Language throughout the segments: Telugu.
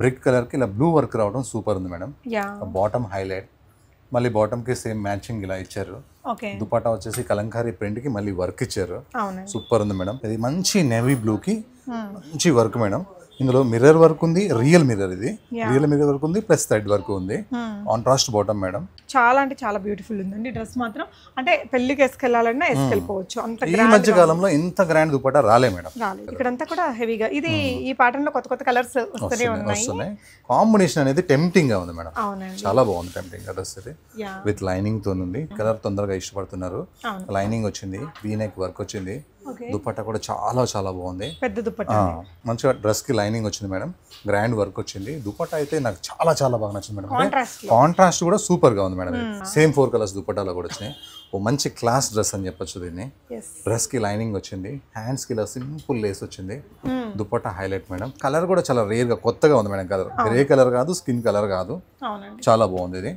బ్రిక్ కలర్ కి ఇలా బ్లూ వర్క్ రావడం సూపర్ ఉంది మేడం. బాటమ్ హైలైట్, మళ్ళీ బాటమ్ కి సేమ్ మ్యాచింగ్ ఇలా ఇచ్చారు. దుపట్టా వచ్చేసి కలంకారీ ప్రింట్ కి మళ్ళీ వర్క్ ఇచ్చారు. సూపర్ ఉంది మేడం. ఇది మంచి నేవీ బ్లూ కి మంచి వర్క్ మేడం. ఇందులో మిర్రర్ వర్క్ ఉంది, రియల్ మిర్రర్, ఇది రియల్ మిర్రర్ వర్క్ ఉంది ప్లస్ థ్రెడ్ వర్క్ ఉంది. Contrast bottom madam. చాలా అంటే చాలా బ్యూటిఫుల్ ఉందండి డ్రెస్ మాత్రం. అంటే పెళ్లికి వేసుకెళ్ళాలన్నా వేసుకెళ్ళిపోవచ్చు. అంత ఈ మధ్య కాలంలో ఇంత గ్రాండ్ దుపట్టా రాలే మేడం. ఇక్కడంతా కూడా హెవీగా ఇది ఈ ప్యాటర్న్ లో కొత్త కొత్త కలర్స్ వస్తూనే ఉన్నాయి. కాంబినేషన్ అనేది టెంప్టింగ్ గా ఉంది మేడం. చాలా బాగుంది టెంప్టింగ్ డ్రెస్ ఇది. విత్ లైనింగ్ తో ఉంది. కలర్ తొందరగా ఇష్టపడుతున్నారు. లైనింగ్ వచ్చింది, వీ నెక్ వర్క్ వచ్చింది. దుపట్టా కూడా చాలా చాలా బాగుంది. పెద్ద దుపట్టా మంచిగా డ్రెస్ కి లైనింగ్ వచ్చింది మేడం. గ్రాండ్ వర్క్ వచ్చింది. దుపట్టా అయితే నాకు చాలా చాలా బాగా నచ్చింది మేడం. కాంట్రాస్ట్ కూడా సూపర్ గా ఉంది మేడం. సేమ్ 4 కలర్స్ దుపట్టాలో కూడా వచ్చినాయి. ఓ మంచి క్లాస్ డ్రెస్ అని చెప్పొచ్చు దీన్ని. డ్రెస్ కి లైనింగ్ వచ్చింది, హ్యాండ్స్ కి ఇలా సింపుల్ లేస్ వచ్చింది. Dupatta highlight madam. కలర్ కూడా చాలా రేర్ గా కొత్తగా ఉంది మేడం. కలర్ గ్రే కలర్ కాదు, స్కిన్ కలర్ కాదు, చాలా బాగుంది ఇది.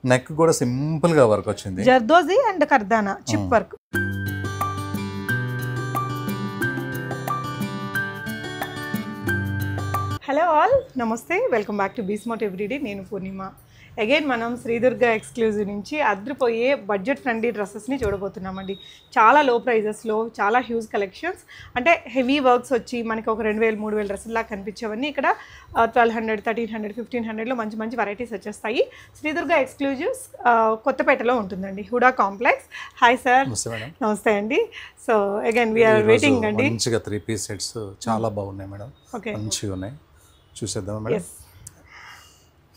నెక్ కూడా సింపుల్ గా వర్క్ వచ్చింది. జర్దోజీ అండ్ కర్దానా చిప్ వర్క్. హలో ఆల్, నమస్తే, వెల్కమ్ బ్యాక్ టు బీస్మోట్ ఎవ్రీడే. నేను పూర్ణిమ. అగైన్ మనం శ్రీదుర్గ ఎక్స్క్లూజివ్ నుంచి అద్రిపోయే బడ్జెట్ ఫ్రెండ్లీ డ్రెస్సెస్ని చూడబోతున్నామండి. చాలా లో ప్రైజెస్లో చాలా హ్యూజ్ కలెక్షన్స్. అంటే హెవీ వర్క్స్ వచ్చి మనకి ఒక 2000-3000 డ్రెస్సులా కనిపించేవన్నీ ఇక్కడ 1200, 1300, 1500లో మంచి మంచి వెరైటీస్ వచ్చేస్తాయి. శ్రీదుర్గ ఎక్స్క్లూజివ్స్ కొత్తపేటలో ఉంటుందండి, హుడా కాంప్లెక్స్. Hi sir. నమస్తే అండి. సో అగైన్ వీఆర్ వెయిటింగ్ అండి. మంచిగా 3 పీస్ సెట్స్ చాలా బాగున్నాయి మేడం. మంచిగా ఉన్నాయి, చూసేద్దాం madam.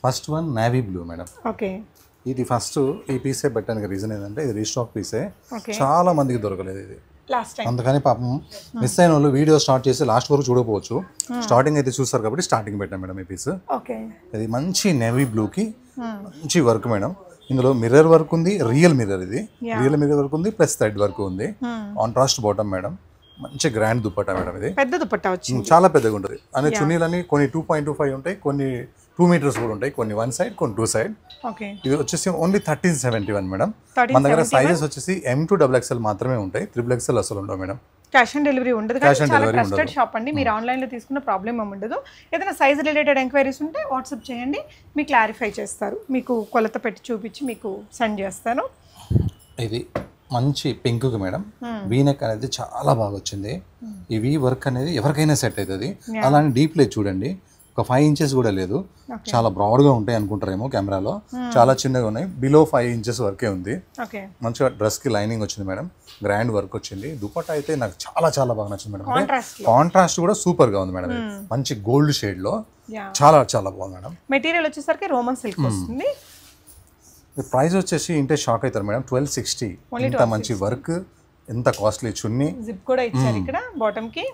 First one navy blue madam. Okay, ఇది ఫస్ట్ ఈ పీసే పెట్టడానికి రీజన్ ఏంటంటే ఇది రీస్టాక్ పీసే, చాలా మందికి దొరకలేదు ఇది. అందుకని పాపం మిస్ అయిన వాళ్ళు వీడియో స్టార్ట్ చేసి లాస్ట్ వరకు చూడకపోవచ్చు. స్టార్టింగ్ అయితే చూస్తారు కాబట్టి స్టార్టింగ్ పెట్టాం మేడం ఈ పీస్. ఇది మంచి నేవీ బ్లూ కి మంచి వర్క్ మేడం. ఇందులో మిర్రర్ వర్క్ ఉంది, రియల్ మిర్రర్, ఇది రియల్ మిర్రర్ వర్క్ ఉంది ప్లస్ థ్రెడ్ వర్క్ ఉంది. Contrast bottom madam. మంచి గ్రాండ్ దుపట్టా మేడం. ఇది పెద్ద దుపట్టా వచ్చింది, చాలా పెద్దగా ఉంటుంది. అనే చున్నీలని కొన్ని 2.25 ఉంటాయి, కొన్ని 2 మీటర్స్ కూడా ఉంటాయి, కొన్ని 1 సైడ్ కొన్ని 2 సైడ్. ఇది వచ్చేసి ఓన్లీ 1371 మేడం. మన దగ్గర సైజెస్ వచ్చేసి M to XXL మాత్రమే ఉంటాయి, XXL అసలు ఉండవు మేడం. క్యాష్ ఆన్ డెలివరీ ఉండదు. చాలా ట్రస్టెడ్ షాప్ అండి. మీరు ఆన్లైన్లో తీసుకున్న ప్రాబ్లం ఏమి ఉండదు. ఏదైనా సైజ్ రిలేటెడ్ ఎంక్వైరీస్ ఉంటే వాట్సాప్ చేయండి, మీకు క్లారిఫై చేస్తారు. మీకు కొలత పెట్టి చూపించి మీకు సెండ్ చేస్తాను. ఇది మంచి పింక్ మేడం. వీ నెక్ అనేది చాలా బాగా వచ్చింది. ఈ వీ వర్క్ అనేది ఎవరికైనా సెట్ అవుతుంది. అలానే డీప్ లే చూడండి, ఒక 5 ఇంచెస్ కూడా లేదు. చాలా బ్రాడ్గా ఉంటాయి అనుకుంటారేమో కెమెరాలో, చాలా చిన్నగా ఉన్నాయి. బిలో 5 ఇంచెస్ వరకే ఉంది. మంచిగా డ్రెస్ కి లైనింగ్ వచ్చింది మేడం. గ్రాండ్ వర్క్ వచ్చింది. దుపట్టా అయితే నాకు చాలా చాలా బాగా నచ్చింది మేడం. కాంట్రాస్ట్ కూడా సూపర్ గా ఉంది మేడం. మంచి గోల్డ్ షేడ్ లో చాలా చాలా బాగుంది మేడం. మెటీరియల్ వచ్చేసరికి రోమన్ సిల్క్ వస్తుంది. ప్రైస్ వచ్చేసి ఇంటే షాక్ అవుతారు మేడం. 1260. ఇంత మంచి వర్క్, ఎంత కాస్ట్లీ చున్నీ, జిప్ కూడా ఇచ్చారు ఇక్కడ బాటమ్ కి.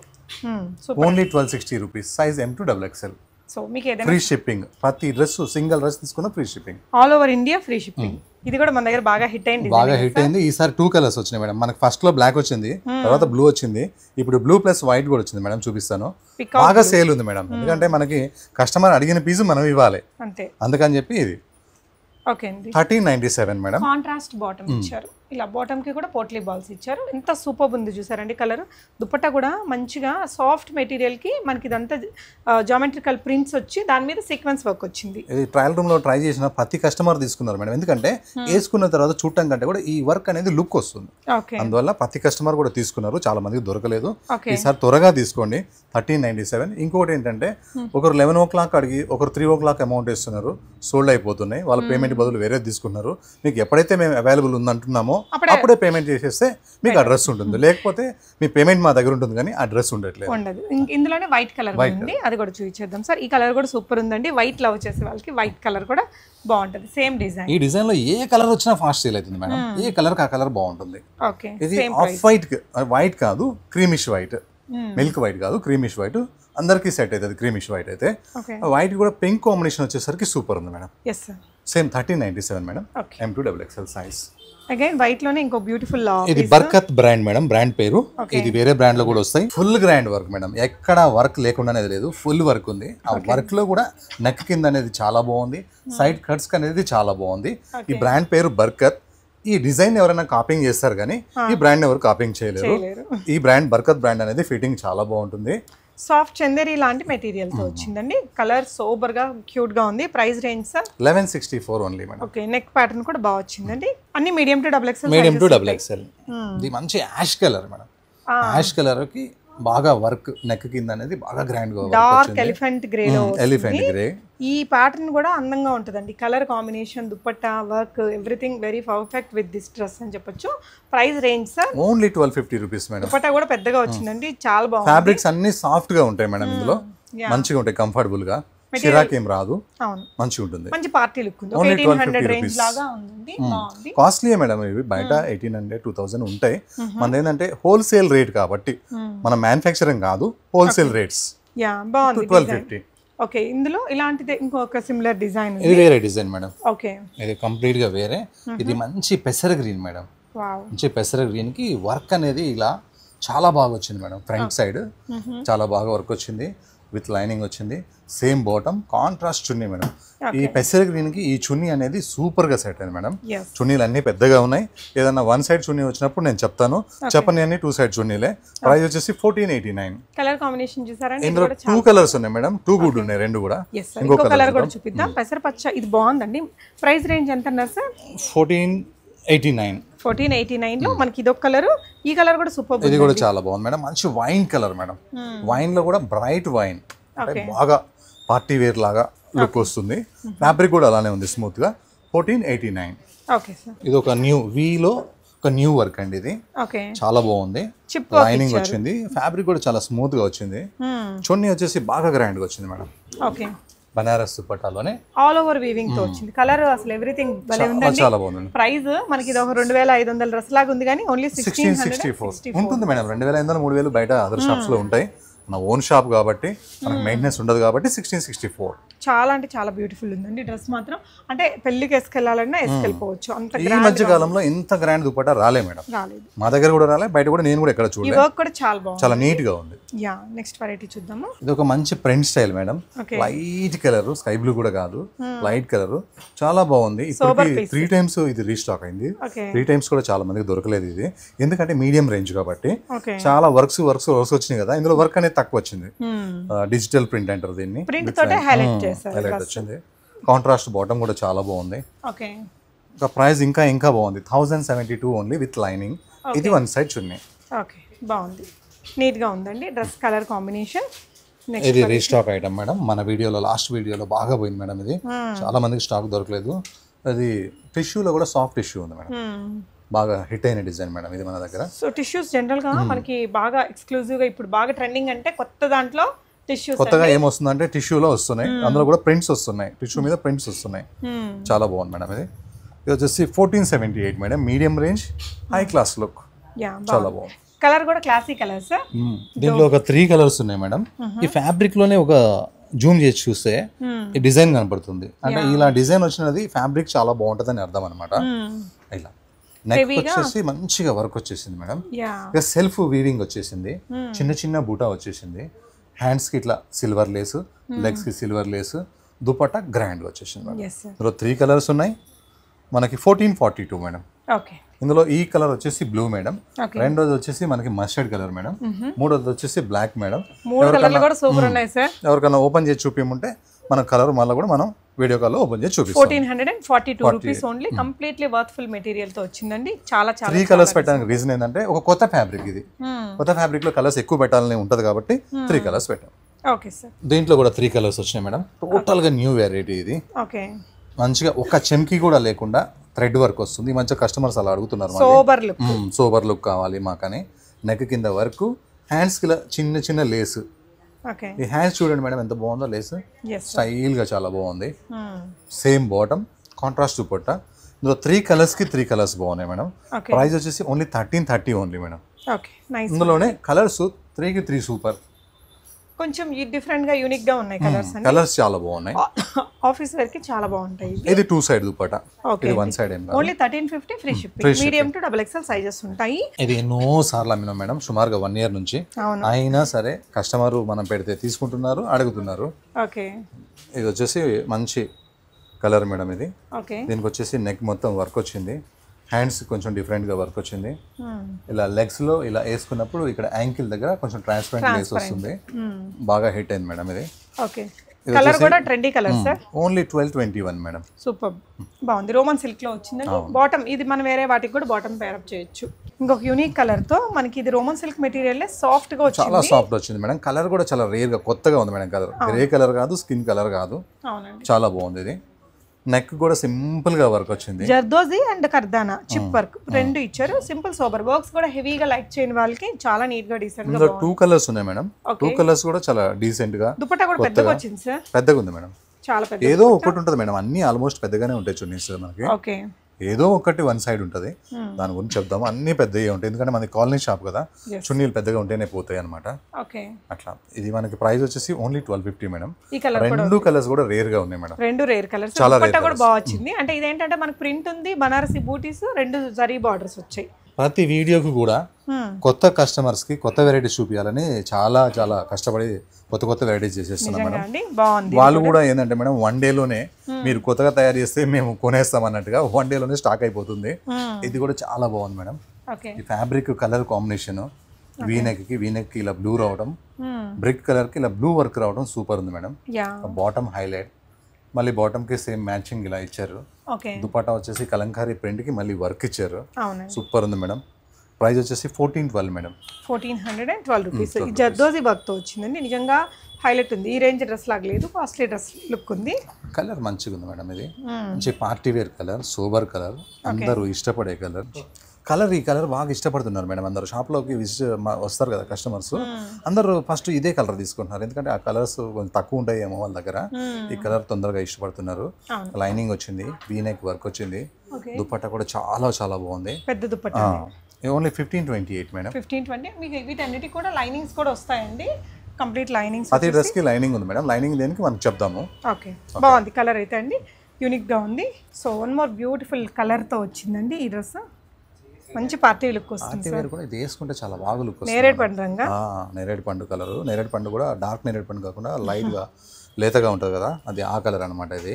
Only 1260 rupees. Size M to XXL. So మీకు ఏదైనా ఫ్రీ షిప్పింగ్. ప్రతి డ్రెస్ సింగిల్ డ్రెస్ తీసుకున్న free shipping. All over India free shipping. ఇది కూడా మన దగ్గర బాగా హిట్ అయింది. బాగా హిట్ అయింది. ఈసారి 2 కలర్స్ వచ్చినాయి మేడం. మనకి ఫస్ట్ లో బ్లాక్ వచ్చింది, తర్వాత బ్లూ వచ్చింది, ఇప్పుడు బ్లూ ప్లస్ వైట్ కూడా వచ్చింది మేడం. చూపిస్తాను. బాగా సేల్ ఉంది మేడం, ఎందుకంటే మనకి కస్టమర్ అడిగిన పీస్ మనం ఇవ్వాలి, అందుకని చెప్పి ఇది 1397 మేడం. కాంట్రాస్ట్ బాటమ్ ఇచ్చారు. ఇలా బాటమ్ కి కూడా పోట్లీ బాల్స్ ఇచ్చారు. ఎంత సూపర్ ఉంది చూసారండి కలర్. దుపట్టా కూడా మంచిగా సాఫ్ట్ మెటీరియల్ కి మనకి ఇదంతా జామెట్రికల్ ప్రింట్స్ వచ్చి దాని మీద సీక్వెన్స్ వర్క్ వచ్చింది. ఇది ట్రయల్ రూమ్ లో ట్రై చేసిన ప్రతి కస్టమర్ తీసుకున్నారు మేడం, ఎందుకంటే వేసుకున్న తర్వాత చూడటం కంటే కూడా ఈ వర్క్ అనేది లుక్ వస్తుంది. అందువల్ల ప్రతి కస్టమర్ కూడా తీసుకున్నారు. చాలా మందికి దొరకలేదు. ఈసారి త్వరగా తీసుకోండి. 1397. ఇంకొకటి ఏంటంటే ఒకరు 11 o'clock అడిగి ఒకరు 3 o'clock అమౌంట్ ఇస్తున్నారు, సోల్డ్ అయిపోతున్నాయి. వాళ్ళ పేమెంట్ బదులు వేరే తీసుకున్నారు. మీకు ఎప్పుడైతే మేము అవైలబుల్ ఉందంటున్నామో అప్పుడే పేమెంట్ చేసేస్తే మీకు ఆ డ్రెస్ ఉంటుంది. లేకపోతే మీ పేమెంట్ మా దగ్గర ఉంటుంది కానీ ఆ డ్రెస్ ఉండట్లేదు. ఇందులోనే వైట్ కలర్ ఉంది, అది కూడా చూపించేద్దాం సార్. ఈ కలర్ కూడా సూపర్ ఉందండి. వైట్ లవ్ చేసే వాళ్ళకి వైట్ కలర్ కూడా బాగుంటది. Same design. ఈ డిజైన్ లో ఏ కలర్ వచ్చినా ఫాస్ట్ సేల్ అవుతుంది మేడం. ఏ కలర్ ఆ కలర్ బాగుంటుంది. ఇది ఆఫ్ వైట్, వైట్ కాదు క్రీమిష్ వైట్, మిల్క్ వైట్ కాదు క్రీమిష్ వైట్. అందరికీ సెట్ అవుతుంది క్రీమిష్ వైట్ అయితే. వైట్ కూడా పింక్ కాంబినేషన్ వచ్చేసరికి సూపర్ ఉంది madam. Same 1397 madam. M to XXL size. Again white లోనే ఇంకో బ్యూటిఫుల్. ఇది బర్కత్ బ్రాండ్ మేడం, బ్రాండ్ పేరు. ఇది వేరే బ్రాండ్ లో కూడా వస్తాయి. ఫుల్ గ్రాండ్ వర్క్ మేడం, ఎక్కడ వర్క్ లేకుండా లేదు, ఫుల్ వర్క్ ఉంది. ఆ వర్క్ లో కూడా నెక్ కింద అనేది చాలా బాగుంది, సైడ్ కట్స్ అనేది చాలా బాగుంది. ఈ బ్రాండ్ పేరు బర్కత్. ఈ డిజైన్ ఎవరైనా కాపింగ్ చేస్తారు కానీ ఈ బ్రాండ్ ఎవరు కాపింగ్ చేయలేరు. ఈ బ్రాండ్ బర్కత్ బ్రాండ్ అనేది ఫిట్టింగ్ చాలా బాగుంటుంది. సాఫ్ట్ చందేరి లాంటి మెటీరియల్ తో వచ్చిందండి. కలర్ సూపర్ గా క్యూట్ గా ఉంది. Price range sir 1164 only madam. Okay, neck pattern కూడా బాగా వచ్చిందండి. అన్ని medium to double XL. Medium to double XL. ఇది మంచి ash colour madam. Ash colour కి బాగా వర్క్ నెక్ కింద అనేది బాగా గ్రాండ్ గా డార్క్ ఎలిఫెంట్ గ్రే లో ఎలిఫెంట్ గ్రే. ఈ ప్యాటర్న్ కూడా అందంగా ఉంటుందండి. Colour combination, dupatta work, everything very perfect with this dress అని చెప్పొచ్చు. Price range sir only 1250 rupees madam. Dupatta కూడా పెద్దగా వచ్చిందండి, చాలా బాగుంది. ఫ్యాబ్రిక్స్ అన్ని సాఫ్ట్ గా ఉంటాయి మేడం. ఇందులో మంచిగా ఉంటాయి, కంఫర్టబుల్ గా, చిరాక్ ఏం రాదు, అవును మంచిగా ఉంటుంది. మంచి పార్టీ లుక్ ఉంది. 1800 రేంజ్ లాగా ఉంది, బాగుంది. కాస్ట్లీ మేడం ఇవి. బయట 1800 2000 ఉంటాయి. మన ఏంటంటే హోల్సేల్ రేట్ కాబట్టి మన మ్యానుఫ్యాక్చరింగ్ కాదు, హోల్సేల్ రేట్స్. యా బాగుంది. 1250. ఓకే, ఇందులో ఇలాంటిదే ఇంకొక సిమిలర్ డిజైన్ ఉంది. ఇది వేరే డిజైన్ మేడం. ఓకే, ఇది కంప్లీట్ గా వేరే. ఇది మంచి పెసర గ్రీన్ మేడం. వావ్, మంచి పెసర గ్రీన్ కి వర్క్ అనేది ఇలా చాలా బాగా వచ్చింది మేడం. ఫ్రంట్ సైడ్ చాలా బాగా వర్క్ వచ్చింది, విత్ లైనింగ్ వచ్చింది. సేమ్ బాటమ్, కాంట్రాస్ట్ చున్నీ మేడం. ఈ పెసర గ్రీన్ కి ఈ చున్నీ అనేది సూపర్ గా సెట్ అయింది మేడం. చున్నీలు అన్ని పెద్దగా ఉన్నాయి. ఏదన్నా వన్ సైడ్ చున్నీ వచ్చినప్పుడు నేను చెప్తాను, చెప్పని అన్ని 2 సైడ్ చున్నీలే. ప్రైస్ వచ్చేసి 1489. కలర్ కాంబినేషన్ చూసారండి. ఇందులో 2 కలర్స్ ఉన్నాయి మేడం. 2 గుడ్ ఉన్నాయి, 2 కూడా. ఇంకో కలర్ కూడా చూపిద్దాం. పెసర పచ్చ, ఇది బాగుందండి. ప్రైస్ రేంజ్ ఎంత అన్నారు సార్? 1489. 1489 లో మనకి ఇదొక కలర్, ఈ కలర్ కూడా సూపర్. ఇది కూడా చాలా బాగుంది మేడం. మంచి వైన్ కలర్ మేడం. వైన్ లో కూడా బ్రైట్ వైన్, బాగా పార్టీ వేర్ లాగా లుక్ వస్తుంది. ఫ్యాబ్రిక్ కూడా అలానే ఉంది, స్మూత్ గా. 1489. Okay sir. ఇది ఒక న్యూ వీలో ఒక న్యూ వర్క్ అండి. ఇది ఓకే, చాలా బాగుంది. లైనింగ్ వచ్చింది, ఫ్యాబ్రిక్ కూడా చాలా స్మూత్ గా వచ్చింది. చున్నీ వచ్చేసి బాగా గ్రాండ్ గా వచ్చింది మేడం. ఓకే, బనారస్ దుపట్టాలోనే ఆల్ ఓవర్ వీవింగ్ తో వచ్చింది. కలర్ అసలు ఎవ్రీథింగ్ భలే ఉందండి. చాలా బాగుంది. ప్రైస్ మనకి ఇది ఒక 2500 డ్రెస్ లాగా ఉంది, కానీ ఓన్లీ 1664 ఉంటుంది మేడం. 2500 3000 బయట అదర్ షాప్స్ లో ఉంటాయి. మన ఓన్ షాప్ కాబట్టి మనకు మెయింటెనెన్స్ ఉండదు కాబట్టి 1664. చాలా అంటే చాలా బ్యూటిఫుల్ ఉందండి డ్రెస్ మాత్రం. అంటే పెళ్లికి వేసుకెళ్ళాలన్నా వేసుకెళ్ళిపోవచ్చు. అంత ఈ మధ్య కాలంలో ఇంత గ్రాండ్ దుపట్టా రాలే మేడం. రాలేదు, మా దగ్గర కూడా రాలే, బయట కూడా నేను కూడా ఎక్కడ ఈ చూడలేదు. వర్క్ కూడా చాలా బాగుంది, చాలా నీట్ గా ఉంది. యా, నెక్స్ట్ వెరైటీ చూద్దాము. ఇది ఒక మంచి print style madam. Okay. Light colour, sky blue కూడా కాదు, లైట్ కలర్, చాలా బాగుంది. ఇప్పటికి 3 times ఇది రీస్టాక్ అయింది. ఓకే, 3 times కూడా చాలా మందికి దొరకలేదు ఇది, ఎందుకంటే మీడియం రేంజ్ కాబట్టి. ఓకే, చాలా వర్క్స్ వచ్చినాయి కదా, ఇందులో వర్క్ అనేది తక్కువ వచ్చింది. డిజిటల్ ప్రింట్ అంటారు దీన్ని. ప్రింట్ తోటే హైలైట్ చేశారు. హైలైట్ వచ్చింది. కాంట్రాస్ట్ బాటమ్ కూడా చాలా బాగుంది. ఓకే, ఇంకా ప్రైస్ ఇంకా బాగుంది. 1072 ఓన్లీ విత్ లైనింగ్. ఇది వన్ సైడ్ చున్నీ. ఓకే, బాగుంది, నీట్ గా ఉందండి డ్రెస్ కలర్ కాంబినేషన్. ఇది రీస్టాక్ ఐటమ్ మేడం. మన వీడియోలో లాస్ట్ వీడియోలో బాగా పోయింది మేడం. ఇది చాలా మందికి స్టాక్ దొరకలేదు. అది టిష్యూలో కూడా సాఫ్ట్ టిష్యూ ఉంది మేడం. బాగా హిట్ అయిన డిజైన్ మేడం ఇది మన దగ్గర. సో టిష్యూస్ జనరల్ గా మనకి బాగా ఎక్స్క్లూజివ్ గా ఇప్పుడు బాగా ట్రెండింగ్ అంటే కొత్త దాంట్లో టిష్యూస్. కొత్తగా ఏమొస్తుందంటే టిష్యూలో వస్తున్నాయి, అందులో కూడా ప్రింట్స్ వస్తున్నాయి, టిష్యూ మీద ప్రింట్స్ వస్తున్నాయి. చాలా బాగుంది మేడం ఇది. ఇది వచ్చేసి 1478 madam. Medium range, high class look, చాలా బాగుంది. కలర్ కూడా క్లాసీ కలర్ సార్. దీంట్లో ఒక 3 కలర్స్ ఉన్నాయి మేడం. ఈ ఫ్యాబ్రిక్ లోనే ఒక జూమ్ చేసి చూస్తే ఈ డిజైన్ కనపడుతుంది. అంటే ఇలా డిజైన్ వచ్చినది ఫ్యాబ్రిక్ చాలా బాగుంటుంది అని అర్థం అనమాట. ఇలా నెక్ వచ్చేసి మంచిగా వర్క్ వచ్చేసింది మేడం. ఇక సెల్ఫ్ వీవింగ్ వచ్చేసింది, చిన్న చిన్న బూటా వచ్చేసింది. హ్యాండ్స్ కి ఇట్లా సిల్వర్ లేసు, లెగ్స్ కి సిల్వర్ లేసు, దుపట్టా గ్రాండ్ వచ్చేసింది మేడం. ఇందులో 3 కలర్స్ ఉన్నాయి మనకి. 1442 మేడం. ఓకే, ఇందులో ఈ కలర్ వచ్చేసి బ్లూ మేడం. రెండోది వచ్చేసి మనకి మస్టర్డ్ కలర్ మేడం. మూడోది వచ్చేసి బ్లాక్ మేడం. ఎవరికైనా ఓపెన్ చేసి చూపించమంటే మన కలర్ మళ్ళీ కూడా మనం వీడియో కాల్ లో ఓపెన్ చేసి చూపిస్తాం. 1442 rupees only. Completely worthful material తో వచ్చిందండి. చాలా 3 కలర్స్ పెట్టడానికి రీజన్ ఏంటంటే ఒక కొత్త ఫ్యాబ్రిక్ ఇది. కొత్త ఫ్యాబ్రిక్ లో కలర్స్ ఎక్కువ పెట్టాలని ఉంటది కాబట్టి 3 కలర్స్ పెట్టాం. Okay sir. దీంట్లో కూడా 3 కలర్స్ వచ్చినాయి మేడం. టోటల్ గా న్యూ వెరైటీ ఇది. ఓకే, మంచిగా ఒక చెమ్కి కూడా లేకుండా థ్రెడ్ వర్క్ వస్తుంది. మంచిగా కస్టమర్స్ అలా అడుగుతున్నారు, సోబర్ లుక్ కావాలి మాకని. నెక్ కింద వర్క్, హ్యాండ్స్ కి చిన్న చిన్న లేస్. ఈ హ్యాండ్స్ చూడండి మేడం ఎంత బాగుందో, లేస్ స్టైల్ గా చాలా బాగుంది. Same bottom, contrast dupatta. ఇందులో 3 కలర్స్ కి 3 కలర్స్ బాగున్నాయి మేడం. ప్రైస్ వచ్చేసి ఓన్లీ 1330 ఓన్లీ మేడం. ఇందులోనే కలర్స్ 3 కి 3 సూపర్, కొంచెం డిఫరెంట్ గా యూనిక్ గా ఉన్నాయి కలర్స్. కలర్స్ చాలా బాగున్నాయి. ఆఫీస్ వేర్ కి చాలా బాగుంటాయి. ఇది 2 సైడ్ దుపట్టా, ఇది 1 సైడ్ ఏం కాదు. Only 1350 free shipping. Medium to double XL sizes ఉంటాయి. ఇది ఎన్నో సార్లు అమ్మినాం మేడం, సుమారుగా 1 ఇయర్ నుంచి. అయినా సరే కస్టమర్ మనం పెడితే తీసుకుంటున్నారు, అడుగుతున్నారు. ఓకే, ఇది వచ్చేసి మంచి కలర్ మేడం ఇది. ఓకే, దీనికి వచ్చేసి నెక్ మొత్తం వర్క్ వచ్చింది. హ్యాండ్స్ కొంచెం డిఫరెంట్గా వర్క్ వచ్చింది. ఇలా లెగ్స్లో ఇలా వేసుకున్నప్పుడు ఇక్కడ యాంకిల్ దగ్గర కొంచెం ట్రాన్స్పరెంట్ లేస్ వస్తుంది. బాగా హిట్ అయింది మేడం ఇది. ఓకే, కలర్ కూడా trendy colour sir. Only 1221 madam. Super బాగుంది. రోమన్ సిల్క్ లో వచ్చిందండి. బాటమ్ ఇది మనం వేరే వాటికి కూడా బాటమ్ పేరప్ చేయొచ్చు. ఇంకొక యూనిక్ కలర్ తో మనకి ఇది రోమన్ సిల్క్ మెటీరియల్ సాఫ్ట్ గా వచ్చింది. చాలా సాఫ్ట్ వచ్చింది మేడం. కలర్ కూడా చాలా రేర్ గా కొత్తగా ఉంది మేడం. కలర్ గ్రే కలర్ కాదు, స్కిన్ కలర్ కాదు. అవునండి, చాలా బాగుంది ఇది. నెక్ కూడా సింపుల్ గా వర్క్ వచ్చింది. జర్దోజీ అండ్ కర్దానా చిప్ వర్క్ రెండు ఇచ్చారు. సింపుల్ సోబర్ వర్క్స్ కూడా హెవీగా లైక్ చేయని వాళ్ళకి చాలా నీట్ గా డీసెంట్ గా. 2 కలర్స్ ఉన్నాయి మేడం. 2 కలర్స్ కూడా చాలా డీసెంట్ గా. దుపట్టా కూడా పెద్దగా వచ్చింది సార్. పెద్దగా ఉంది మేడం. చాలా పెద్ద. ఏదో ఒకటి ఉంటుంది మేడం. అన్ని ఆల్మోస్ట్ పెద్దగానే ఉంటాయి చున్నీస్ మనకి. ఓకే, ఏదో ఒకటి వన్ సైడ్ ఉంటుంది. దాని గురించి చెప్దాము. అన్ని పెద్దగా ఉంటాయి ఎందుకంటే మనకి కాలనీ షాప్ కదా, చున్నీలు పెద్దగా ఉంటేనే పోతాయి అనమాట. ఓకే, అట్లా. ఇది మనకి ప్రైస్ వచ్చేసి ఓన్లీ 1250 మేడం. ఈ కలర్ రెండు కలర్స్ కూడా రేర్ గా ఉన్నాయి మేడం. రెండు రేర్ కలర్స్. దుపట్టా కూడా బాగా వచ్చింది. అంటే ఇదేంటంటే మనకి ప్రింట్ ఉంది, బనారసి బూటీస్, రెండు జరీ బార్డర్స్ వచ్చాయి. ప్రతి వీడియోకి కూడా కొత్త కస్టమర్స్ కి కొత్త వెరైటీస్ చూపించాలని చాలా చాలా కష్టపడి కొత్త వెరైటీస్ చేసేస్తున్నాం మేడం. వాళ్ళు కూడా ఏంటంటే మేడం 1 డేలోనే మీరు కొత్తగా తయారు చేస్తే మేము కొనేస్తాం అన్నట్టుగా 1 డేలోనే స్టాక్ అయిపోతుంది. ఇది కూడా చాలా బాగుంది మేడం. ఈ ఫ్యాబ్రిక్ కలర్ కాంబినేషన్ వీనెక్ కి ఇలా బ్లూ రావడం, బ్రిక్ కలర్ కి ఇలా బ్లూ వర్క్ రావడం సూపర్ ఉంది మేడం. బాటమ్ హైలైట్, మళ్ళీ బాటమ్ కి సేమ్ మ్యాచింగ్ ఇలా ఇచ్చారు. దుపట్టా వచ్చేసి కలంకారీ ప్రింట్ కి మళ్ళీ వర్క్ ఇచ్చారు. సూపర్ ఉంది మేడం. ప్రైస్ వచ్చేసి 1412 మేడం. 1412 రూపీస్. ఈ జర్దోజీ వర్క్ తో వచ్చిందండి. నిజంగా హైలైట్ ఉంది. ఈ రేంజ్ డ్రెస్ లాగా లేదు, కాస్ట్లీ డ్రెస్ లుక్ ఉంది. కలర్ మంచిగా ఉంది మేడం. ఇది మంచి party wear colour, sober colour, అందరూ ఇష్టపడే కలర్. ఈ కలర్ బాగా ఇష్టపడుతున్నారు మేడం. అందరూ షాప్లోకి వస్తారు కదా కస్టమర్స్, అందరూ ఫస్ట్ ఇదే కలర్ తీసుకుంటున్నారు. ఎందుకంటే ఆ కలర్స్ కొంచెం తక్కువ ఉంటాయేమో వాళ్ళ దగ్గర. ఈ కలర్ తొందరగా ఇష్టపడుతున్నారు. లైనింగ్ వచ్చింది, వీనెక్ వర్క్ వచ్చింది. దుపట్టా కూడా చాలా చాలా బాగుంది. పెద్ద దుపట్టా. Only 1528 madam. 1520. మీకు వీటన్నిటికి కూడా లైనింగ్స్ కూడా వస్తాయండి. Complete linings. ప్రతి డ్రెస్ కి లైనింగ్ ఉంది మేడం. లైనింగ్ దేనికి మనం చెప్దాము. ఓకే, బాగుంది కలర్ అయితే అండి, యూనిక్ గా ఉంది. So one more beautiful colour తో వచ్చిందండి ఈ డ్రెస్. మంచి పార్టీ లుక్ వస్తుంది. కూడా ఇది వేసుకుంటే చాలా బాగా లుక్ వస్తుంది. నేరేడు పండు రంగా. నేరేడు పండు కలర్. నేరేడు పండు కూడా డార్క్ నేరేడు పండు కాకుండా లైట్ గా లేతగా ఉంటుంది కదా, అది ఆ కలర్ అనమాట. ఇది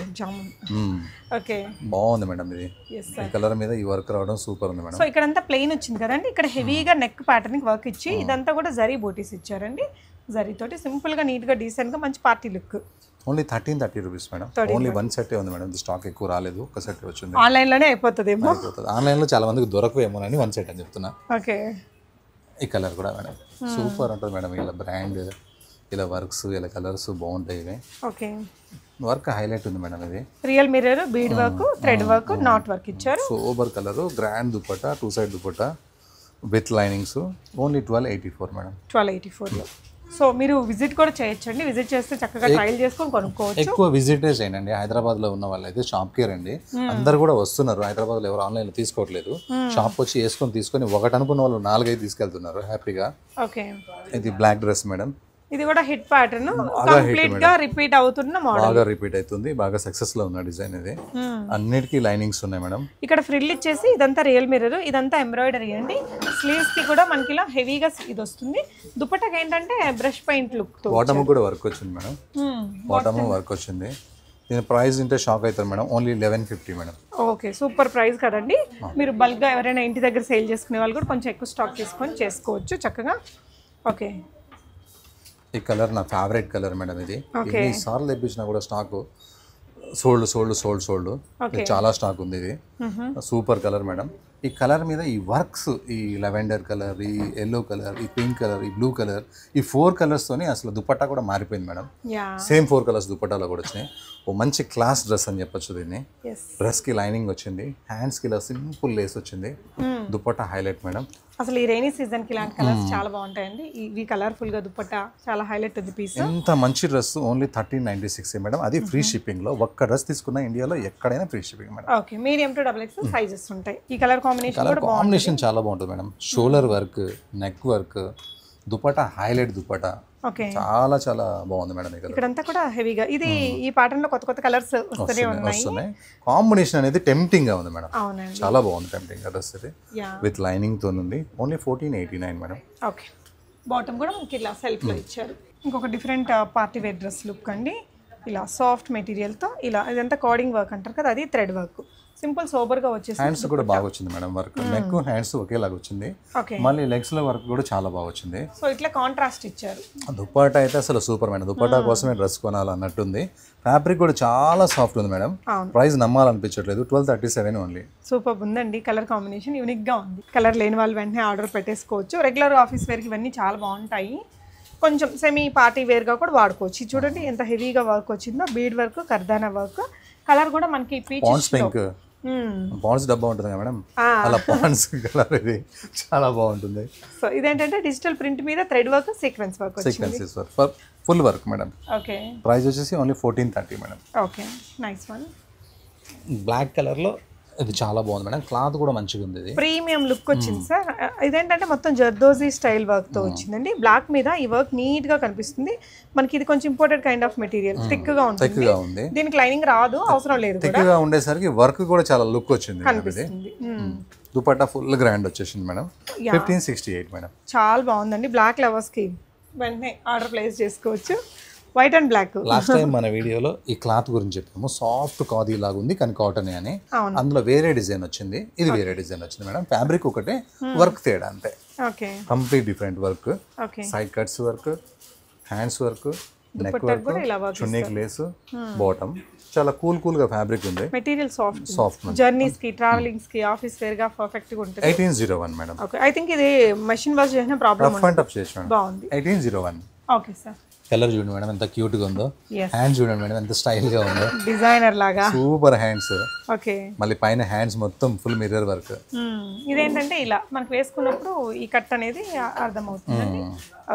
ఓకే, బాగుంది మేడం. ఇది ఈ కలర్ మీద ఈ వర్క్ రావడం సూపర్ ఉంది మేడం. సో ఇక్కడ అంతా ప్లెయిన్ వచ్చింది కదండి. ఇక్కడ హెవీగా నెక్ ప్యాటర్న్ వర్క్ ఇచ్చి ఇదంతా కూడా జరీ బూటీస్ ఇచ్చారండి. జరీ తోటి సింపుల్ గా నీట్ గా డీసెంట్ గా మంచి party look. Only 1330 rupees madam. Only 1 set ఉంది మేడం. స్టాక్ ఎక్కువ రాలేదు, ఒక సెట్ వచ్చింది. ఆన్లైన్ లోనే అయిపోతుందేమో. ఆన్లైన్ లో చాలా మందికి దొరకవేమో అని 1 సెట్ అని చెప్తున్నా. ఓకే, ఈ కలర్ కూడా మేడం సూపర్ ఉంటుంది మేడం. ఇలా బ్రాండ్, ఇలా వర్క్స్, ఇలా కలర్స్ బాగుంటాయి. ఇవి ఓకే, వర్క్ హైలైట్ ఉంది మేడం. ఇది real mirror, bead work, thread work, knot work ఇచ్చారు. Super colour, grand dupatta, 2 side dupatta with linings. Only 1284 madam. 1284 లో. సో మీరు విజిట్ కూడా చేయొచ్చండి. విజిట్ చేస్తే చక్కగా ట్రయల్ చేసుకొని కొనుక్కోవచ్చు. ఎక్కువ విజిటే చేయండి. హైదరాబాద్ లో ఉన్న వాళ్ళు అయితే షాప్ కి రండి. అందరు కూడా వస్తున్నారు. హైదరాబాద్ లో ఎవరు ఆన్లైన్ లో తీసుకోవట్లేదు. షాప్ వచ్చి తీసుకొని ఒకటి అనుకున్న వాళ్ళు 4-5 తీసుకెళ్తున్నారు హ్యాపీగా. ఓకే, ఇది బ్లాక్ డ్రెస్ మేడం. ఇది కూడా హిట్ ప్యాటర్న్, కంప్లీట్ గా రిపీట్ అవుతున్న మోడల్. బాగా రిపీట్ అవుతుంది. బాగా సక్సెస్ లో ఉన్న డిజైన్ ఇది. అన్నిటికీ లైనింగ్స్ ఉన్నాయి మేడం. ఇక్కడ ఫ్రిల్ ఇచ్చేసి ఇదంతా రియల్ మిర్రర్, ఇదంతా ఎంబ్రాయిడరీ అండి. స్లీవ్స్ కి కూడా మనకి ఇలా హెవీగా ఇది వస్తుంది. దుపట్టాకి ఏంటంటే బ్రష్ పెయింట్ లుక్ తో. బాటమ్ కూడా వర్క్ వచ్చింది మేడం. బాటమ్ వర్క్ వచ్చింది. దీని ప్రైస్ ఇంటే షాక్ అవుతారు madam. Only 1150 madam. Okay, super price కదండి. మీరు బల్క్ గా ఎవరైనా ఇంటి దగ్గర సేల్ చేసుకునే వాళ్ళు కూడా కొంచెం ఎక్కువ స్టాక్ తీసుకొని చేసుకోవచ్చు చక్కగా. ఓకే, ఈ కలర్ నా ఫేవరెట్ కలర్ మేడం. ఇది ఎన్నిసార్లు తెప్పించినా కూడా స్టాక్ సోల్డ్. చాలా స్టాక్ ఉంది. ఇది సూపర్ కలర్ మేడం. ఈ కలర్ మీద ఈ వర్క్స్, ఈ లెవెండర్ కలర్, ఈ ఎల్లో కలర్, ఈ పింక్ కలర్, ఈ బ్లూ కలర్, ఈ 4 కలర్స్ తోని అసలు దుపట్టా కూడా మారిపోయింది మేడం. సేమ్ 4 కలర్స్ దుపట్టాలో కూడా వచ్చినాయి. ఓ మంచి క్లాస్ డ్రెస్ అని చెప్పొచ్చు దీన్ని. డ్రెస్ కి లైనింగ్ వచ్చింది, హ్యాండ్స్ కి ఇలా సింపుల్ లేస్ వచ్చింది. Dupatta highlight madam. అసలు ఈ రైనీ సీజన్ కి ఇలాంటి కలర్స్ చాలా బాగుంటాయండి. ఇవి కలర్ఫుల్ గా దుపట్టా చాలా హైలైట్ ఉంది పీస్. ఎంత మంచి డ్రెస్. Only 1396 madam. అది ఫ్రీ షిప్పింగ్ లో. ఒక్క డ్రెస్ తీసుకున్న ఇండియాలో ఎక్కడైనా free shipping madam. Okay, medium to XXL sizes ఉంటాయి. ఈ కలర్ కాంబినేషన్ చాలా బాగుంటుంది madam. Shoulder work, neck work, dupatta highlight dupatta. చాలా చాలా బాగుంది మేడం. ఇక్కడంతా కూడా హెవీగా ఇది ఈ ప్యాటర్న్ లో కొత్త కలర్స్ వస్తున్నాయి. కాంబినేషన్ అనేది టెంప్టింగ్ గా ఉంది మేడం. చాలా బాగుంది టెంప్టింగ్ డ్రెస్ ఇది. విత్ లైనింగ్ తో ఉంది. Only 1489 madam. ఓకే, బాటమ్ కూడా మనకి ఇలా సెల్ఫ్ లో ఇచ్చారు. ఇంకొక different party wear dress look అండి. ఇలా సాఫ్ట్ మెటీరియల్ తో ఇలా ఇదంతా కోడింగ్ వర్క్ అంటారు కదా, అది థ్రెడ్ వర్క్. సింపుల్ సోబర్ గా వచ్చేసి హ్యాండ్స్ కూడా బాగా వచ్చింది మేడం వర్క్, నెక్ హ్యాండ్స్ ఒకేలాగా వచ్చింది, ఓకే. మళ్ళీ లెగ్స్ లో వర్క్ కూడా చాలా బాగా వచ్చింది. సో ఇట్లా కాంట్రాస్ట్ ఇచ్చారు. దుప్పట్టా అయితే అసలు సూపర్ మేడం, దుప్పట్టా కోసమే డ్రెస్ కొనాలన్నట్టుంది. ఫ్యాబ్రిక్ కూడా చాలా సాఫ్ట్ ఉంది మేడం, ప్రైస్ నమ్మాలనిపించట్లేదు. 1237 ఓన్లీ. సూపర్ ఉందండి, కలర్ కాంబినేషన్ యూనిక్ గా ఉంది. కలర్ లేని వాళ్ళు వెంటనే ఆర్డర్ పెట్టేసుకోవచ్చు. రెగ్యులర్ ఆఫీస్ వేర్కి ఇవన్నీ చాలా బాగుంటాయి, కొంచెం సెమీ పార్టీ వేర్గా కూడా వాడుకోవచ్చు. ఇది చూడండి ఎంత హెవీగా వర్క్ వచ్చిందో, బీడ్ వర్క్, కర్దానా వర్క్. కలర్ కూడా మనకి పాండ్స్ పింక్, పాండ్స్ డబ్బా ఉంటుంది కదా మేడం, అలా పాండ్స్ కలర్ ఇది చాలా బాగుంటుంది. సో ఇదేంటంటే డిజిటల్ ప్రింట్ మీద థ్రెడ్ వర్క్, సీక్వెన్స్ వర్క్ వచ్చింది. Sequences work, full work madam. Okay. Price వచ్చేసి only 1430 madam. Okay, nice one. Black colour లో ఇది చాలా బాగుంది మేడం, క్లాత్ కూడా మంచిగా ఉంది. ఇది ప్రీమియం లుక్ వచ్చింది సార్. ఇదేంటంటే మొత్తం జర్దోజీ స్టైల్ వర్క్ తో వచ్చిందండి. బ్లాక్ మీద ఈ వర్క్ నీట్ గా కనిపిస్తుంది మనకి. ఇది కొంచెం imported kind of material, thick గా ఉంటుంది. దీనికి లైనింగ్ రాదు, అవసరం లేదు. థిక్ గా ఉండేసరికి వర్క్ కూడా చాలా లుక్ వచ్చింది. కనిపిస్తుంది. దుపట్టా ఫుల్ గ్రాండ్ వచ్చేసింది మేడం. 1568 మేడం. చాలా బాగుందండి. బ్లాక్ లవర్స్ కి వెంటనే ఆర్డర్ ప్లేస్ చేసుకోవచ్చు. White and black. Last time మన వీడియోలో ఈ క్లాత్ గురించి చెప్పాము, సాఫ్ట్ ఖాదీ లాగా ఉంది కానీ కాటన్ అని. అందులో వేరే డిజైన్ వచ్చింది, ఇది వేరే డిజైన్ వచ్చింది మేడం. ఫ్యాబ్రిక్ ఒకటే, వర్క్ తేడా అంతే. Okay. Complete different work. Okay. Side cuts work, hands work, neck work, చున్నీకి లేస్, బాటమ్. చాలా కూల్ గా ఫ్యాబ్రిక్ ఉంది. Material soft. జర్నీస్ కి, ట్రావెలింగ్స్ కి, ఆఫీస్ వేర్ గా పర్ఫెక్ట్ గా ఉంటుంది. 1801 మేడం. ఓకే. ఐ థింక్ ఇది మెషిన్ వాష్ చేసిన ప్రాబ్లం రఫ్ అండ్ టఫ్ చేసి మేడం. బాగుంది. 1801. Okay sir. కలర్ చూడండి మేడం ఎంత క్యూట్ గా ఉందో. హ్యాండ్స్ చూడండి మేడం ఎంత స్టైల్ గా ఉందో, డిజైనర్ లాగా. Super hands. ఓకే. మళ్ళీ పైన హ్యాండ్స్ మొత్తం ఫుల్ మిర్రర్ వర్క్. ఇదేంటంటే ఇలా మనకు వేసుకున్నప్పుడు ఈ కట్ అనేది అర్థమవుతుంది.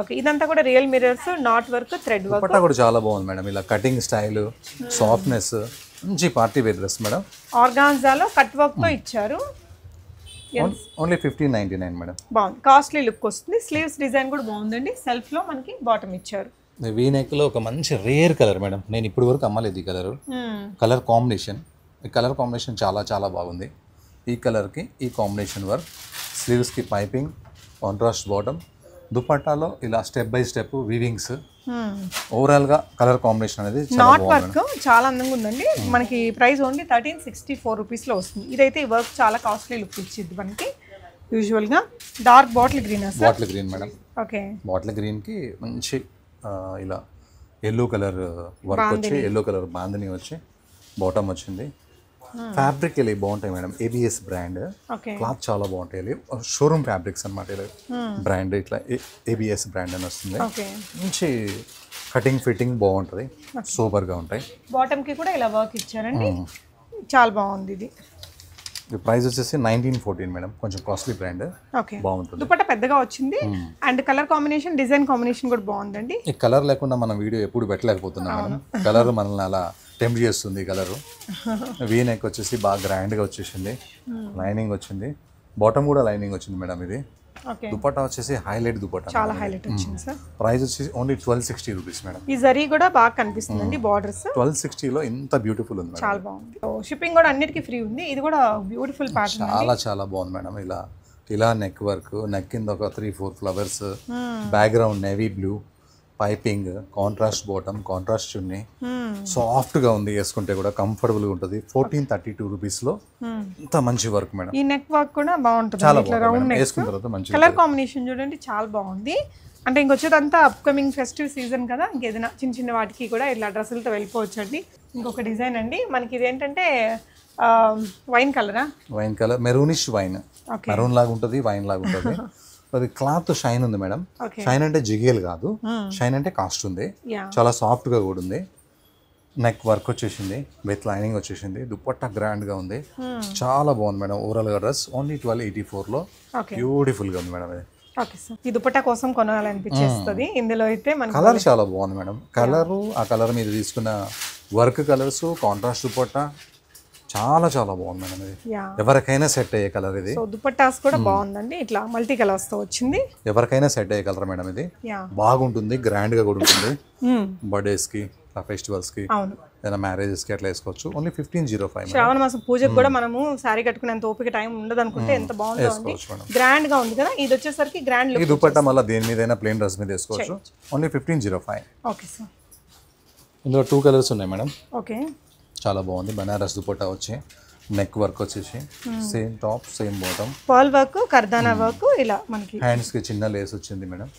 ఓకే. ఇదంతా కూడా real mirrors, knot work, thread work. Dupatta కూడా చాలా బాగుంది మేడం. ఇలా కటింగ్ స్టైల్, సాఫ్ట్నెస్, మంచి పార్టీ వేర్ డ్రెస్ మేడం. ఆర్గాన్జాలో కట్ వర్క్ తో ఇచ్చారు. Only 1599 madam. బాగుంది, కాస్ట్లీ లుక్ వస్తుంది. స్లీవ్స్ డిజైన్ కూడా బాగుందండి. సెల్ఫ్ లో మనకి బాటమ్ ఇచ్చారు. వీ నెక్ లో ఒక మంచి రేర్ కలర్ మేడం, నేను ఇప్పటి వరకు అమ్మలేదు ఈ కలర్. కలర్ కాంబినేషన్, ఈ కలర్ కాంబినేషన్ చాలా చాలా బాగుంది. ఈ కలర్ కి ఈ కాంబినేషన్ వర్క్, స్లీవ్స్ కి పైపింగ్, కాంట్రాస్ట్ బాటమ్, దుపట్టాలో ఇలా స్టెప్ బై స్టెప్ వీవింగ్స్. ఓవరాల్ గా కలర్ కాంబినేషన్ అనేది నాట్ వర్క్ చాలా అందంగా ఉందండి. మనకి ప్రైస్ ఓన్లీ 1364 రూపీస్ లో వస్తుంది. ఇదైతే ఈ వర్క్ చాలా కాస్ట్లీ లుక్ ఇచ్చింది మనకి. యూజువల్ గా dark bottle green. Bottle green madam. Okay. Bottle green కి మంచి ఇలా ఎల్లో కలర్ వర్క్ వచ్చి, ఎల్లో కలర్ బాందని వచ్చి, బాటమ్ వచ్చింది. ఫ్యాబ్రిక్ ఇలా బాగుంటాయి మేడం. ఏబిఎస్ బ్రాండ్, క్లాత్ చాలా బాగుంటాయి. షోరూమ్ ఫ్యాబ్రిక్స్ అనమాట. ఇలా బ్రాండ్ ఇట్లా ఏబిఎస్ బ్రాండ్ అని వస్తుంది. మంచి కటింగ్ ఫిట్టింగ్ బాగుంటుంది, సూపర్ గా ఉంటాయి. బాటమ్ కి కూడా ఇలా వర్క్ ఇచ్చారండి, చాలా బాగుంది. ఇది ప్రైస్ వచ్చేసి 1914 మేడం. కొంచెం కాస్ట్లీ బ్రాండ్, బాగుంటుంది. దుపట్టా పెద్దగా వచ్చింది and colour combination, design combination కూడా బాగుందండి. ఈ కలర్ లేకుండా మనం వీడియో ఎప్పుడు పెట్టలేకపోతున్నాం మేడం. కలర్ మనల్ని అలా టెంప్ట్ చేస్తుంది. ఈ కలర్ వీ నెక్ వచ్చేసి బాగా గ్రాండ్ గా వచ్చేసింది. లైనింగ్ వచ్చింది, బాటమ్ కూడా లైనింగ్ వచ్చింది మేడం. ఇది దుపట్టా వచ్చేసి హైలైట్ దుపట్టా, చాలా హైలైట్ వచ్చింది సార్. ప్రైస్ వచ్చేసి ఓన్లీ 1260 రూపీస్ మేడం. ఈ జరీ కూడా బాగా కనిపిస్తుందండి బార్డర్స్. 1260 లో ఇంత బ్యూటిఫుల్ ఉంది, చాలా బాగుంది. షిప్పింగ్ కూడా అన్నిటికీ ఫ్రీ ఉంది. ఇది కూడా బ్యూటిఫుల్ ప్యాటర్న్, చాలా చాలా బాగుంది మేడం. ఇలా నెక్ వర్క్, నెక్ కింద ఒక 3-4 flowers, background navy blue, piping, contrast bottom, contrast చున్నీ, సాఫ్ట్ గా ఉంది. వేసుకుంటే కూడా కంఫర్టబుల్ గా ఉంటుంది. 1432 రూపీస్ లో ఇంత మంచి వర్క్ మేడం. ఈ నెక్ వర్క్ కూడా బాగుంటుంది. వేసుకున్న తర్వాత మంచి కలర్ కాంబినేషన్ చూడండి, చాలా బాగుంది. అంటే ఇంకొచ్చేదంతా అప్కమింగ్ ఫెస్టివ్ సీజన్ కదా, ఇంకేదైనా చిన్న చిన్న వాటికి కూడా ఇట్లా డ్రెస్సులతో వెళ్ళిపోవచ్చు అండి. ఇంకొక డిజైన్ అండి మనకి, ఇదేంటంటే వైన్ కలరా, wine colour, maroonish wine, maroon లాగా ఉంటుంది, వైన్ లాగా ఉంటుంది. అది క్లాత్ షైన్ ఉంది మేడం. షైన్ అంటే జిగేల్ కాదు, షైన్ అంటే కాస్ట్ ఉంది. చాలా సాఫ్ట్ గా కూడా ఉంది. నెక్ వర్క్ వచ్చేసింది, విత్ లైనింగ్ వచ్చేసింది. దుపట్టా గ్రాండ్ గా ఉంది, చాలా బాగుంది మేడం. ఓవరాల్ గా డ్రెస్ ఓన్లీ 1284 లో బ్యూటిఫుల్ గా ఉంది మేడం. ఇది ఓకే సార్. ఈ దుపట్టా కోసం కొనాలనిపించేస్తుంది. ఇందులో అయితే మన కలర్ చాలా బాగుంది మేడం. కలరు, ఆ కలర్ మీద తీసుకున్న వర్క్ కలర్స్, కాంట్రాస్ట్ దుపట్టా చాలా చాలా బాగుంది మేడం. ఇది ఎవరికైనా సెట్ అయ్యే కలర్. ఇది దుపట్టాస్ కూడా బాగుందండి, ఇట్లా మల్టీ కలర్స్ తో వచ్చింది. ఎవరికైనా సెట్ అయ్యే కలర్ మేడం. ఇది బాగుంటుంది, గ్రాండ్ గా కూడా ఉంటుంది. బర్త్డేస్ కి, ఫెస్టివల్స్ కి, ఏదైనా మ్యారేజెస్ కి అట్లా వేసుకోవచ్చు. ఓన్లీ 1505. శ్రావణ మాసం పూజకు కూడా మనము సారీ కట్టుకునేంత ఓపిక టైం ఉండదు అనుకుంటే ఎంత బాగుంటుంది, గ్రాండ్ గా ఉంది కదా. ఇది వచ్చేసరికి గ్రాండ్ లుక్. ఈ దుపట్టా మళ్ళీ దేని మీదైనా ప్లెయిన్ డ్రెస్ మీద వేసుకోవచ్చు. ఓన్లీ 1505. Okay sir. ఇందులో 2 కలర్స్ ఉన్నాయి మేడం. ఓకే. చాలా బాగుంది. బనారస్ దుపట్టా వచ్చి నెక్ వర్క్ వచ్చేసి same top same bottom, pearl work, కర్దానా వర్క్ ఇలా మనకి. హ్యాండ్స్ కి చిన్న లేస్ వచ్చింది మేడం,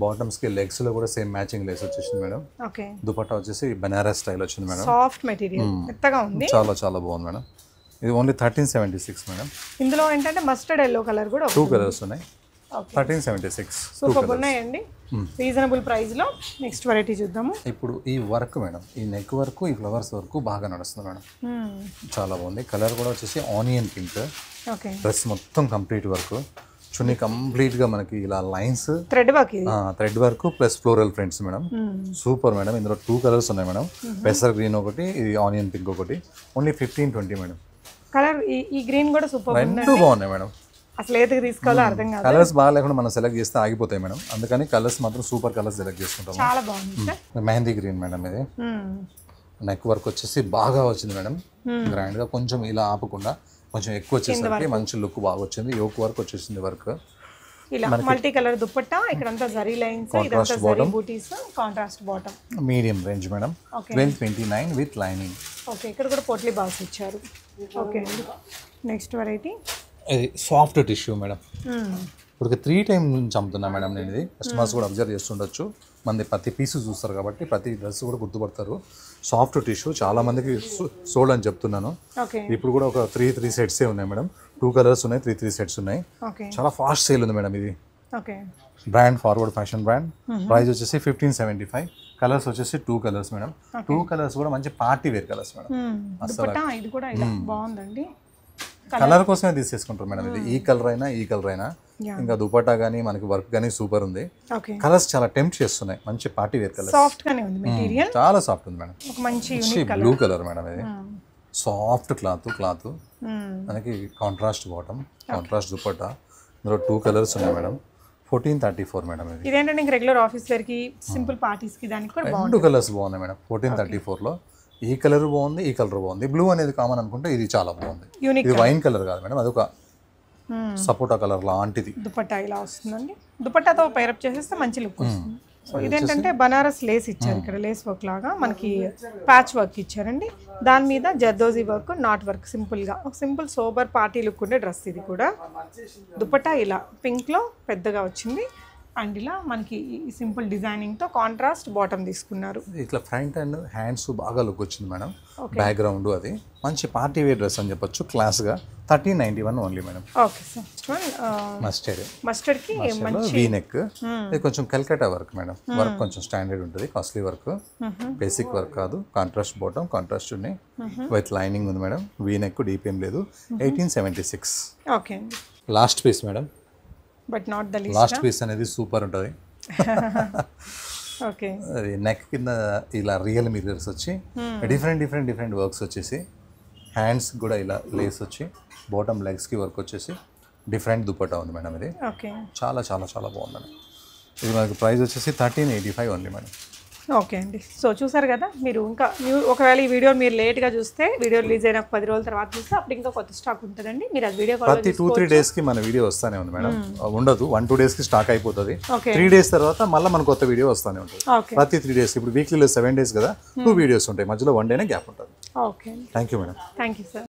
బాటమ్స్ కి లెగ్స్ లో కూడా సేమ్ మ్యాచింగ్ లేస్ వచ్చేసింది మేడం. ఓకే, దుపట్టా వచ్చేసి బనారస్ స్టైల్ వచ్చింది మేడం, సాఫ్ట్ మెటీరియల్, మెత్తగా ఉంది. చాలా చాలా బాగుంది మేడం. ఇది ఓన్లీ 1376 మేడం. ఇందులో ఏంటంటే మస్టర్డ్ ఎల్లో కలర్ కూడా 2 కలర్స్ ఉన్నాయి. 1376 సూపర్ ఉన్నాయండి, రీజనబుల్ ప్రైస్ లో. నెక్స్ట్ వెరైటీ చూద్దాము. ఇప్పుడు ఈ వర్క్ మేడం, ఈ నెక్ వర్క్, ఈ ఫ్లవర్స్ వర్క్ బాగా నడుస్తుంది మేడం, చాలా బాగుంది. కలర్ కూడా వచ్చేసి ఆనియన్ పింక్. ఓకే, డ్రెస్ మొత్తం కంప్లీట్ వర్క్, చున్నీ కంప్లీట్ గా మనకి ఇలా lines thread work, thread work plus floral prints madam. Super madam. ఇందులో 2 కలర్స్ ఉన్నాయి మేడం, పెసర్ గ్రీన్ ఒకటి, ఇది ఆనియన్ పింక్ ఒకటి. Only 1520 madam. కలర్ ఈ గ్రీన్ కూడా సూపర్, రెండు బాగున్నాయి మేడం. అసలు ఏదికి తీసుకోవాలో అర్థం కాదు. కలర్స్ బాగా లేకుండా మనం సెలెక్ట్ చేస్తే ఆగిపోతాయి మేడం, అందుకని కలర్స్ మాత్రం సూపర్ కలర్స్ సెలెక్ట్ చేసుకుంటాం. చాలా బాగుంది. Mehndi green madam. ఇది నెక్ వర్క్ వచ్చేసి బాగా వచ్చింది మేడం, గ్రాండ్ గా. కొంచెం ఇలా ఆపకుండా కొంచెం ఎక్కువ వచ్చేసరికి మంచి లుక్ బాగా వచ్చింది. యోక్ వర్క్ వచ్చేసింది వర్క్. ఇలా మల్టీ కలర్ దుపట్టా, ఇక్కడంతా జరీ లైన్స్, ఇదంతా జరీ బూటీస్, contrast bottom. Medium range madam, 1229 with lining. Okay, ఇక్కడ కూడా పోట్లీ బాల్స్ ఇచ్చారు. ఓకే అండి, నెక్స్ట్ వెరైటీ. ఇది సాఫ్ట్ టిష్యూ మేడం. ఇప్పుడు 3 టైమ్ నుంచి అమ్ముతున్నా మేడం నేను. ఇది కస్టమర్స్ కూడా అబ్జర్వ్ చేస్తుండొచ్చు, మంది ప్రతి పీసు చూస్తారు కాబట్టి ప్రతి డ్రెస్ కూడా గుర్తుపడతారు. సాఫ్ట్ టిష్యూ చాలా మందికి సోల్డ్ అని చెప్తున్నాను. ఇప్పుడు కూడా ఒక 3 సెట్సే ఉన్నాయి మేడం. 2 కలర్స్ ఉన్నాయి, 3 సెట్స్ ఉన్నాయి. చాలా ఫాస్ట్ సేల్ ఉంది మేడం. ఇది brand forward fashion brand. Price వచ్చేసి 1575. కలర్స్ వచ్చేసి 2 కలర్స్ మేడం. 2 కలర్స్ కూడా మంచి పార్టీ వేర్ కలర్స్ మేడం. ఇది కూడా ఇలా బాగుందండి. కలర్ కోసమే తీసేసుకుంటారు మేడం. ఇది ఈ కలర్ అయినా ఈ కలర్ అయినా, ఇంకా దుపట్టా కానీ మనకి వర్క్ కానీ సూపర్ ఉంది. కలర్స్ చాలా టెంప్ట్ చేస్తున్నాయి, మంచి పార్టీ వేర్ కలర్. సాఫ్ట్ గానే ఉంది మెటీరియల్, చాలా సాఫ్ట్ ఉంది మేడం. ఒక మంచి unique colour, blue colour madam. ఇది సాఫ్ట్ క్లాత్ మనకి కాంట్రాస్ట్ బాటమ్, కాంట్రాస్ట్ దుపట్టా. ఇందులో 2 కలర్స్ ఉన్నాయి మేడం. 1434 మేడం. ఇది ఇదేంటంటే ఇంక రెగ్యులర్ ఆఫీస్ వేర్ కి, సింపుల్ పార్టీస్ కి దానికి కూడా బాగుంది. 2 కలర్స్ బాగున్నాయి మేడం. 1434 లో ఈ కలర్ బాగుంది, ఈ కలర్ బాగుంది. బ్లూ అనేది కామన్ అనుకుంటే ఇది చాలా బాగుంది. ఇది వైన్ కలర్ కాదు మేడం, అదొక సపోటా కలర్ లాంటిది. దుపట్టా ఇలా వస్తుందండి, దుపట్టాతో పైరప్ చేసేస్తే మంచి లుక్ వస్తుంది. ఇదేంటంటే బనారస్ లేస్ ఇచ్చారు, ఇక్కడ లేస్ వర్క్ లాగా మనకి ప్యాచ్ వర్క్ ఇచ్చారండి. దాని మీద zardozi work, knot work, simple గా ఒక సింపుల్ సోబర్ పార్టీ లుక్ ఉండే డ్రెస్. ఇది కూడా దుపట్టా ఇలా పింక్ లో పెద్దగా వచ్చింది, అండ్ ఇలా మనకి ఈ సింపుల్ డిజైనింగ్ తో కాంట్రాస్ట్ బాటమ్ తీసుకున్నారు. ఇట్లా ఫ్రంట్ అండ్ హ్యాండ్స్ బాగా లుక్ వచ్చింది మేడం. బ్యాక్గ్రౌండ్ అది మంచి పార్టీ వేర్ డ్రెస్ అని చెప్పొచ్చు, క్లాస్ గా. 1391 only madam. Okay sir. Mustard కి మంచి వీ నెక్. ఇది కొంచెం కల్కటా వర్క్ మేడం. వర్క్ కొంచెం స్టాండర్డ్ ఉంటుంది, కాస్ట్లీ వర్క్, బేసిక్ వర్క్ కాదు. కాంట్రాస్ట్ బాటమ్, కాంట్రాస్ట్ ఉన్నాయి, విత్ లైనింగ్ ఉంది మేడం. వీ నెక్, డీప్ ఏం లేదు. 1876. Okay, last piece madam. But not the least. Last piece అనేది సూపర్ ఉంటుంది. ఓకే, అది నెక్ కింద ఇలా రియల్ మిర్రర్స్ వచ్చి డిఫరెంట్ వర్క్స్ వచ్చేసి, హ్యాండ్స్ కూడా ఇలా లేస్ వచ్చి, బాటమ్ లెగ్స్ కి వర్క్ వచ్చేసి డిఫరెంట్ దుపట్టా ఉంది మేడం. ఇది చాలా చాలా చాలా బాగుంది. ఇది మనకి ప్రైస్ వచ్చేసి 1385 ఓన్లీ మేడం. ఓకే అండి, సో చూసారు కదా మీరు. ఇంకా ఒకవేళ ఈ వీడియో మీరు లేట్గా చూస్తే, వీడియో రిలీజ్ అయిన 10 రోజుల తర్వాత చూస్తే అప్పుడు ఇంకా కొత్త స్టాక్ ఉంటుందండి. మీరు అది వీడియో ప్రతి 2-3 డేస్ కి మన వీడియో వస్తానే ఉంది మేడం. ఉండదు, 1-2 డేస్ కి స్టాక్ అయిపోతుంది. 3 డేస్ తర్వాత మళ్ళీ మన కొత్త వీడియో వస్తానే ఉంటుంది. ప్రతి 3 డేస్. ఇప్పుడు వీక్లీలో 7 డేస్ కదా, 2 వీడియోస్ ఉంటాయి, మధ్యలో 1 డేనే గ్యాప్ ఉంటుంది. Okay, thank you madam. Thank you sir.